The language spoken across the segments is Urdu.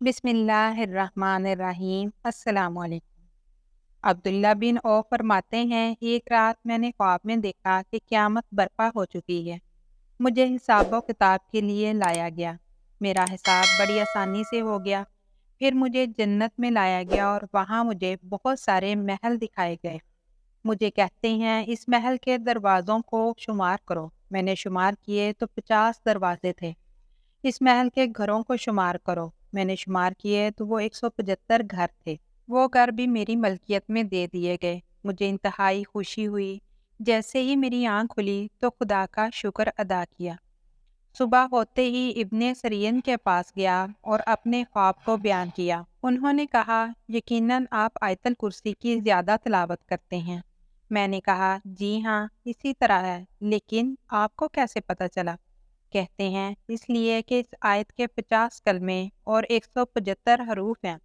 بسم اللہ الرحمن الرحیم۔ السلام علیکم۔ عبداللہ بن او فرماتے ہیں، ایک رات میں نے خواب میں دیکھا کہ قیامت برپا ہو چکی ہے۔ مجھے حساب و کتاب کے لیے لایا گیا۔ میرا حساب بڑی آسانی سے ہو گیا۔ پھر مجھے جنت میں لایا گیا اور وہاں مجھے بہت سارے محل دکھائے گئے۔ مجھے کہتے ہیں، اس محل کے دروازوں کو شمار کرو۔ میں نے شمار کیے تو 50 دروازے تھے۔ اس محل کے گھروں کو شمار کرو۔ میں نے شمار کیے تو وہ 175 گھر تھے۔ وہ گھر بھی میری ملکیت میں دے دیے گئے۔ مجھے انتہائی خوشی ہوئی۔ جیسے ہی میری آنکھ کھلی تو خدا کا شکر ادا کیا۔ صبح ہوتے ہی ابن سرین کے پاس گیا اور اپنے خواب کو بیان کیا۔ انہوں نے کہا، یقیناً آپ آیت الکرسی کی زیادہ تلاوت کرتے ہیں۔ میں نے کہا، جی ہاں، اسی طرح ہے، لیکن آپ کو کیسے پتہ چلا؟ کہتے ہیں، اس لیے کہ اس آیت کے 50 کلمے اور 175 حروف ہیں۔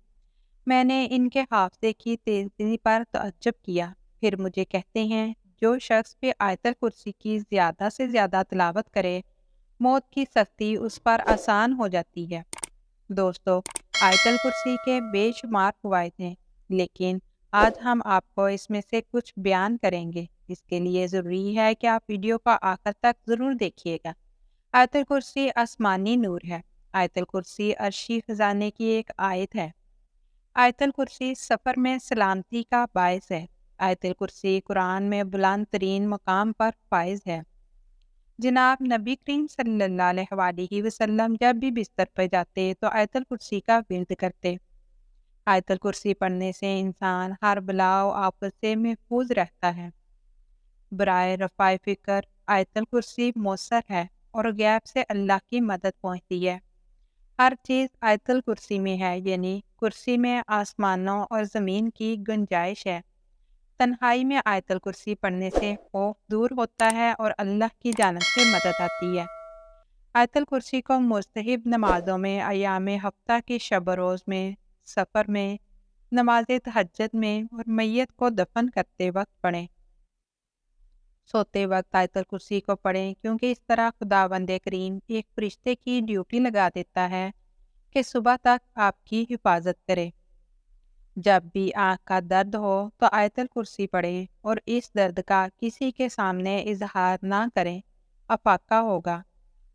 میں نے ان کے حافظے کی تیزی پر تعجب کیا۔ پھر مجھے کہتے ہیں، جو شخص بھی آیت الکرسی کی زیادہ سے زیادہ تلاوت کرے، موت کی سختی اس پر آسان ہو جاتی ہے۔ دوستو، آیت الکرسی کے بے شمار فوائد ہیں، لیکن آج ہم آپ کو اس میں سے کچھ بیان کریں گے۔ اس کے لیے ضروری ہے کہ آپ ویڈیو کا آخر تک ضرور دیکھیے گا۔ آیت الکرسی آسمانی نور ہے۔ آیت الکرسی عرشی خزانے کی ایک آیت ہے۔ آیت الکرسی سفر میں سلامتی کا باعث ہے۔ آیت الکرسی قرآن میں بلند ترین مقام پر فائز ہے۔ جناب نبی کریم صلی اللہ علیہ وسلم جب بھی بستر پہ جاتے تو آیت الکرسی کا ورد کرتے۔ آیت الکرسی پڑھنے سے انسان ہر بلا و آفت سے محفوظ رہتا ہے۔ برائے رفع فکر آیت الکرسی مؤثر ہے اور غیب سے اللہ کی مدد پہنچتی ہے۔ ہر چیز آیت الکرسی میں ہے، یعنی کرسی میں آسمانوں اور زمین کی گنجائش ہے۔ تنہائی میں آیت الکرسی پڑھنے سے خوف دور ہوتا ہے اور اللہ کی جانب سے مدد آتی ہے۔ آیت الکرسی کو مستحب نمازوں میں، ایام ہفتہ کی شب و روز میں، سفر میں، نماز تہجد میں اور میت کو دفن کرتے وقت پڑھیں۔ سوتے وقت آیت الکرسی کو پڑھیں، کیونکہ اس طرح خداوند کریم ایک فرشتے کی ڈیوٹی لگا دیتا ہے کہ صبح تک آپ کی حفاظت کرے۔ جب بھی آنکھ کا درد ہو تو آیت الکرسی پڑھیں اور اس درد کا کسی کے سامنے اظہار نہ کریں، افاقہ ہوگا۔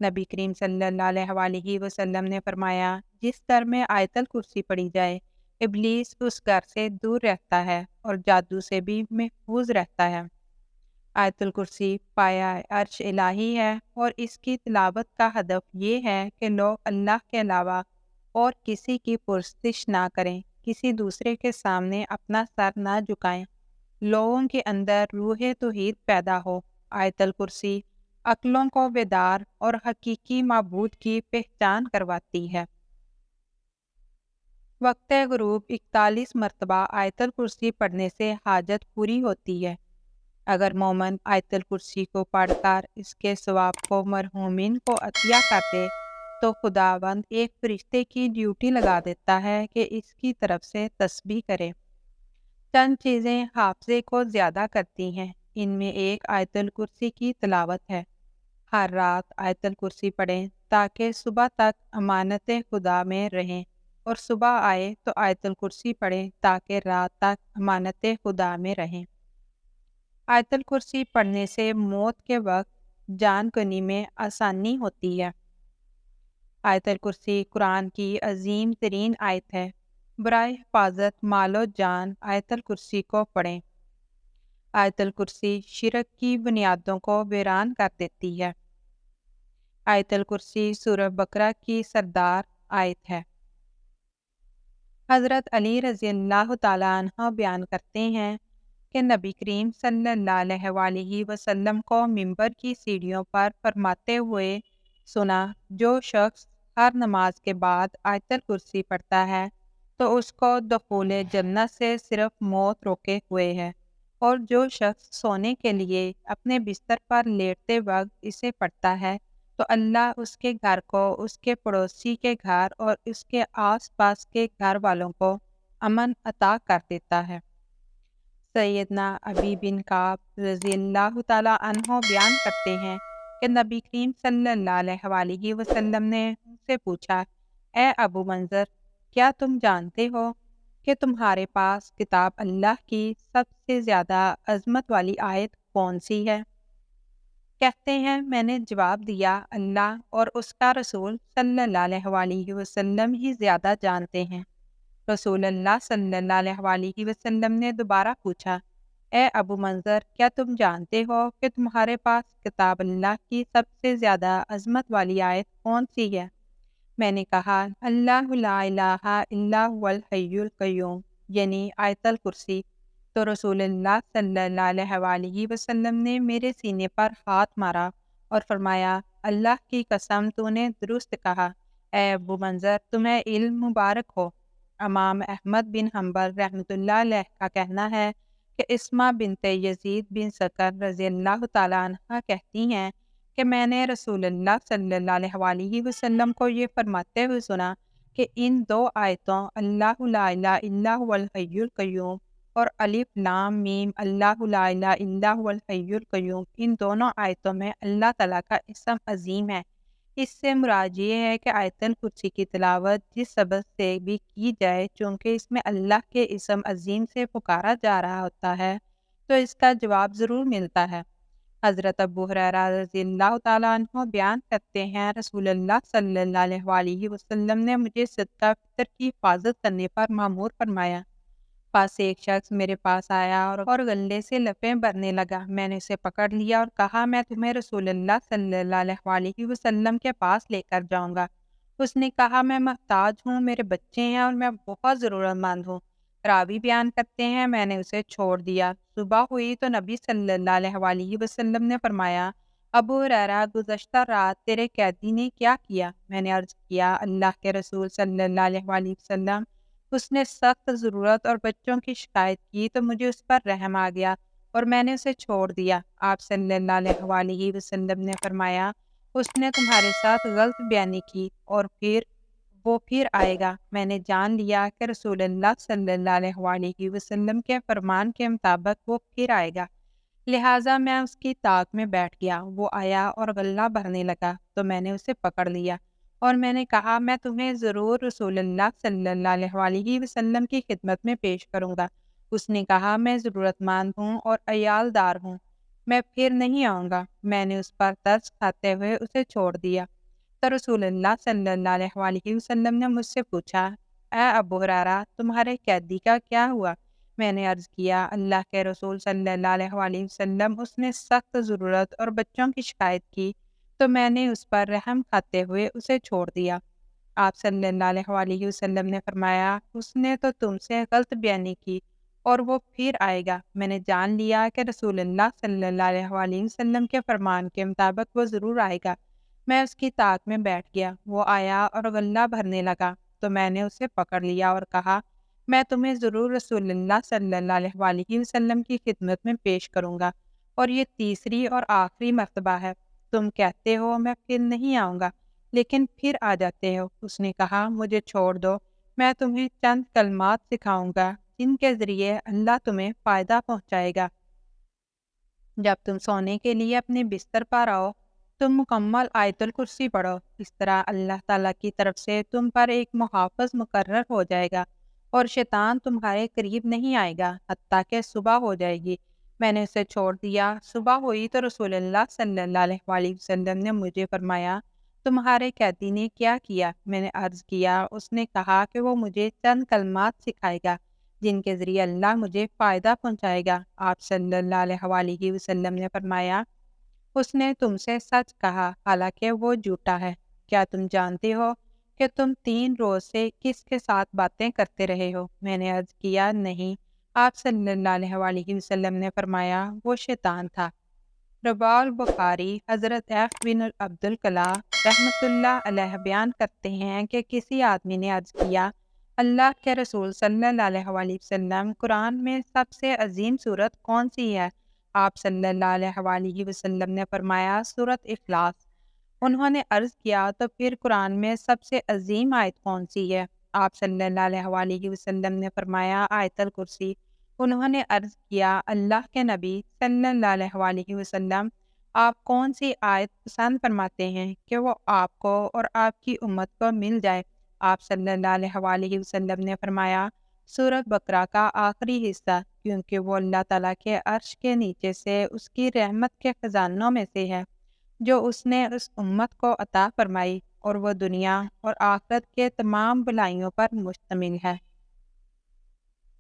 نبی کریم صلی اللہ علیہ وسلم نے فرمایا، جس گھر میں آیت الکرسی پڑھی جائے، ابلیس اس گھر سے دور رہتا ہے اور جادو سے بھی محفوظ رہتا ہے۔ آیت الکرسی پایہ عرش الہی ہے اور اس کی تلاوت کا ہدف یہ ہے کہ لوگ اللہ کے علاوہ اور کسی کی پرستش نہ کریں، کسی دوسرے کے سامنے اپنا سر نہ جھکائیں، لوگوں کے اندر روح توحید پیدا ہو۔ آیت الکرسی عقلوں کو بیدار اور حقیقی معبود کی پہچان کرواتی ہے۔ وقت غروب 41 مرتبہ آیت الکرسی پڑھنے سے حاجت پوری ہوتی ہے۔ اگر مومن آیت الکرسی کو پڑھ کر اس کے ثواب کو مرحومین کو عطیہ کرتے تو خداوند ایک فرشتے کی ڈیوٹی لگا دیتا ہے کہ اس کی طرف سے تسبیح کرے۔ چند چیزیں حافظے کو زیادہ کرتی ہیں، ان میں ایک آیت الکرسی کی تلاوت ہے۔ ہر رات آیت الکرسی پڑھیں تاکہ صبح تک امانت خدا میں رہیں، اور صبح آئے تو آیت الکرسی پڑھیں تاکہ رات تک امانت خدا میں رہیں۔ آیت الکرسی پڑھنے سے موت کے وقت جان کنی میں آسانی ہوتی ہے۔ آیت الکرسی قرآن کی عظیم ترین آیت ہے۔ برائے حفاظت مال و جان آیت الکرسی کو پڑھیں۔ آیت الکرسی شرک کی بنیادوں کو ویران کر دیتی ہے۔ آیت الکرسی سورہ بقرہ کی سردار آیت ہے۔ حضرت علی رضی اللہ تعالیٰ عنہ بیان کرتے ہیں کہ نبی کریم صلی اللہ علیہ وسلم کو منبر کی سیڑھیوں پر فرماتے ہوئے سنا، جو شخص ہر نماز کے بعد آیت الکرسی پڑھتا ہے تو اس کو دخول جنت سے صرف موت روکے ہوئے ہے، اور جو شخص سونے کے لیے اپنے بستر پر لیٹتے وقت اسے پڑھتا ہے تو اللہ اس کے گھر کو، اس کے پڑوسی کے گھر اور اس کے آس پاس کے گھر والوں کو امن عطا کر دیتا ہے۔ سیدنا ابی بن کعب رضی اللہ تعالیٰ عنہ بیان کرتے ہیں کہ نبی کریم صلی اللہ علیہ وسلم نے ان سے پوچھا، اے ابو منظر، کیا تم جانتے ہو کہ تمہارے پاس کتاب اللہ کی سب سے زیادہ عظمت والی آیت کون سی ہے؟ کہتے ہیں میں نے جواب دیا اللہ اور اس کا رسول صلی اللہ علیہ وسلم ہی زیادہ جانتے ہیں۔ رسول اللہ صلی اللہ علیہ وسلم نے دوبارہ پوچھا، اے ابو منظر، کیا تم جانتے ہو کہ تمہارے پاس کتاب اللہ کی سب سے زیادہ عظمت والی آیت کون سی ہے؟ میں نے کہا اللہ لا الہ الا هو الحی القیوم، یعنی آیت الکرسی۔ تو رسول اللہ صلی اللہ علیہ وسلم نے میرے سینے پر ہاتھ مارا اور فرمایا اللہ کی قسم تو نے درست کہا، اے ابو منظر تمہیں علم مبارک ہو۔ امام احمد بن حنبل رحمۃ اللہ علیہ کا کہنا ہے کہ اسما بنت یزید بن سکر رضی اللہ تعالیٰ عنہ کہتی ہیں کہ میں نے رسول اللہ صلی اللہ علیہ وسلم کو یہ فرماتے ہوئے سنا کہ ان دو آیتوں اللہ لا الہ الا هو الحی القیوم اور الف لام میم اللہ لا الہ الا هو الحی القیوم، ان دونوں آیتوں میں اللہ تعالیٰ کا اسم عظیم ہے۔ اس سے مراد یہ ہے کہ آیت الکرسی کی تلاوت جس سبب سے بھی کی جائے، چونکہ اس میں اللہ کے اسم عظیم سے پکارا جا رہا ہوتا ہے تو اس کا جواب ضرور ملتا ہے۔ حضرت ابو ہریرہ رضی اللہ تعالیٰ عنہ بیان کرتے ہیں رسول اللہ صلی اللہ علیہ وسلم نے مجھے صدقہ فطر کی حفاظت کرنے پر مأمور فرمایا۔ پاس سے ایک شخص میرے پاس آیا اور غلے سے لپیں بھرنے لگا۔ میں نے اسے پکڑ لیا اور کہا میں تمہیں رسول اللہ صلی اللہ علیہ وسلم کے پاس لے کر جاؤں گا۔ اس نے کہا میں محتاج ہوں، میرے بچے ہیں اور میں بہت ضرورت مند ہوں۔ راوی بیان کرتے ہیں میں نے اسے چھوڑ دیا۔ صبح ہوئی تو نبی صلی اللہ علیہ وسلم نے فرمایا ابو ہریرہ گزشتہ رات تیرے قیدی نے کیا کیا؟ میں نے عرض کیا اللہ کے رسول صلی اللہ علیہ وسلم، اس نے سخت ضرورت اور بچوں کی شکایت کی تو مجھے اس پر رحم آ گیا اور میں نے اسے چھوڑ دیا۔ آپ صلی اللہ علیہ وسلم نے فرمایا اس نے تمہارے ساتھ غلط بیانی کی اور وہ پھر آئے گا۔ میں نے جان لیا کہ رسول اللہ صلی اللہ علیہ وسلم کے فرمان کے مطابق وہ پھر آئے گا، لہٰذا میں اس کی طاق میں بیٹھ گیا۔ وہ آیا اور غلہ بھرنے لگا تو میں نے اسے پکڑ لیا اور میں نے کہا میں تمہیں ضرور رسول اللہ صلی اللہ علیہ وسلم کی خدمت میں پیش کروں گا۔ اس نے کہا میں ضرورت مند ہوں اور عیال دار ہوں، میں پھر نہیں آؤں گا۔ میں نے اس پر ترس کھاتے ہوئے اسے چھوڑ دیا۔ تو رسول اللہ صلی اللہ علیہ وسلم نے مجھ سے پوچھا اے ابو ہریرہ تمہارے قیدی کا کیا ہوا؟ میں نے عرض کیا اللہ کے رسول صلی اللہ علیہ وسلم، اس نے سخت ضرورت اور بچوں کی شکایت کی تو میں نے اس پر رحم کھاتے ہوئے اسے چھوڑ دیا۔ آپ صلی اللہ علیہ وسلم نے فرمایا اس نے تو تم سے غلط بیانی کی اور وہ پھر آئے گا۔ میں نے جان لیا کہ رسول اللہ صلی اللہ علیہ وسلم کے فرمان کے مطابق وہ ضرور آئے گا۔ میں اس کی طاق میں بیٹھ گیا۔ وہ آیا اور غلہ بھرنے لگا تو میں نے اسے پکڑ لیا اور کہا میں تمہیں ضرور رسول اللہ صلی اللہ علیہ وسلم کی خدمت میں پیش کروں گا، اور یہ تیسری اور آخری مرتبہ ہے۔ تم کہتے ہو میں پھر نہیں آؤں گا لیکن پھر آ جاتے ہو۔ اس نے کہا مجھے چھوڑ دو، میں تمہیں چند کلمات سکھاؤں گا جن کے ذریعے اللہ تمہیں فائدہ پہنچائے گا۔ جب تم سونے کے لیے اپنے بستر پر آؤ تم مکمل آیت الکرسی پڑھو، اس طرح اللہ تعالیٰ کی طرف سے تم پر ایک محافظ مقرر ہو جائے گا اور شیطان تمہارے قریب نہیں آئے گا حتیٰ کہ صبح ہو جائے گی۔ میں نے اسے چھوڑ دیا۔ صبح ہوئی تو رسول اللہ صلی اللہ علیہ وسلم نے مجھے فرمایا تمہارے قیدی نے کیا کیا؟ میں نے عرض کیا اس نے کہا کہ وہ مجھے چند کلمات سکھائے گا جن کے ذریعے اللہ مجھے فائدہ پہنچائے گا۔ آپ صلی اللہ علیہ وسلم نے فرمایا اس نے تم سے سچ کہا حالانکہ وہ جھوٹا ہے۔ کیا تم جانتے ہو کہ تم 3 روز سے کس کے ساتھ باتیں کرتے رہے ہو؟ میں نے عرض کیا نہیں۔ آپ صلی اللہ علیہ وسلم نے فرمایا وہ شیطان تھا۔ رواه البخاری۔ حضرت ایف بن عبد الکلا رحمۃ اللہ علیہ بیان کرتے ہیں کہ کسی آدمی نے عرض کیا اللہ کے رسول صلی اللہ علیہ وسلم، قرآن میں سب سے عظیم سورت کون سی ہے؟ آپ صلی اللہ علیہ وسلم نے فرمایا سورت اخلاص۔ انہوں نے عرض کیا تو پھر قرآن میں سب سے عظیم آیت کون سی ہے؟ آپ صلی اللہ علیہ وسلم نے فرمایا آیت الکرسی۔ انہوں نے عرض کیا اللہ کے نبی صلی اللہ علیہ وسلم، آپ کون سی آیت پسند فرماتے ہیں کہ وہ آپ کو اور آپ کی امت کو مل جائے آپ صلی اللہ علیہ وسلم نے فرمایا، سورۃ بقرہ کا آخری حصہ، کیونکہ وہ اللہ تعالیٰ کے عرش کے نیچے سے اس کی رحمت کے خزانوں میں سے ہے جو اس نے اس امت کو عطا فرمائی، اور وہ دنیا اور آخرت کے تمام بھلائیوں پر مشتمل ہے۔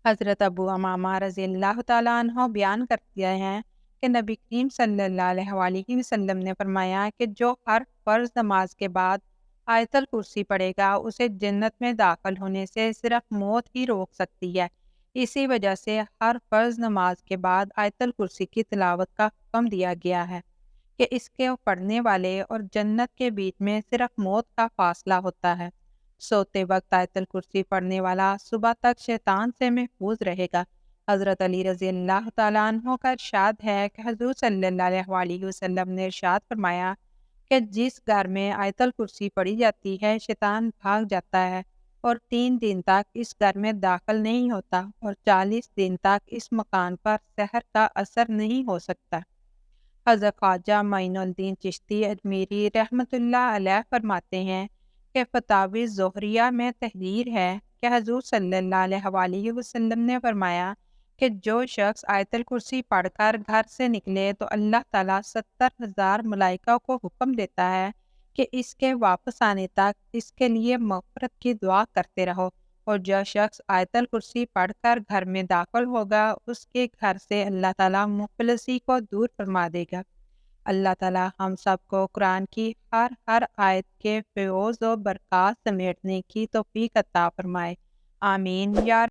حضرت ابو امامہ رضی اللہ تعالیٰ عنہ بیان کرتے ہیں کہ نبی کریم صلی اللہ علیہ وسلم نے فرمایا کہ جو ہر فرض نماز کے بعد آیت الکرسی پڑھے گا، اسے جنت میں داخل ہونے سے صرف موت ہی روک سکتی ہے۔ اسی وجہ سے ہر فرض نماز کے بعد آیت الکرسی کی تلاوت کا حکم دیا گیا ہے کہ اس کے پڑھنے والے اور جنت کے بیچ میں صرف موت کا فاصلہ ہوتا ہے۔ سوتے وقت آیت الکرسی پڑھنے والا صبح تک شیطان سے محفوظ رہے گا۔ حضرت علی رضی اللہ تعالیٰ عنہ کا ارشاد ہے کہ حضور صلی اللہ علیہ وسلم نے ارشاد فرمایا کہ جس گھر میں آیت الکرسی پڑھی جاتی ہے، شیطان بھاگ جاتا ہے اور 3 دن تک اس گھر میں داخل نہیں ہوتا، اور 40 دن تک اس مکان پر سحر کا اثر نہیں ہو سکتا۔ حضرت خواجہ معین الدین چشتی اجمیری رحمۃ اللہ علیہ فرماتے ہیں کہ فتاوی زہریہ میں تحریر ہے کہ حضور صلی اللہ علیہ وسلم نے فرمایا کہ جو شخص آیت الکرسی پڑھ کر گھر سے نکلے تو اللہ تعالیٰ 70,000 ملائکہ کو حکم دیتا ہے کہ اس کے واپس آنے تک اس کے لیے مغفرت کی دعا کرتے رہو، اور جو شخص آیت الکرسی پڑھ کر گھر میں داخل ہوگا، اس کے گھر سے اللہ تعالیٰ مفلسی کو دور فرما دے گا۔ اللہ تعالیٰ ہم سب کو قرآن کی ہر آیت کے فیوز و برکات سمیٹنے کی توفیق عطا فرمائے۔ آمین یا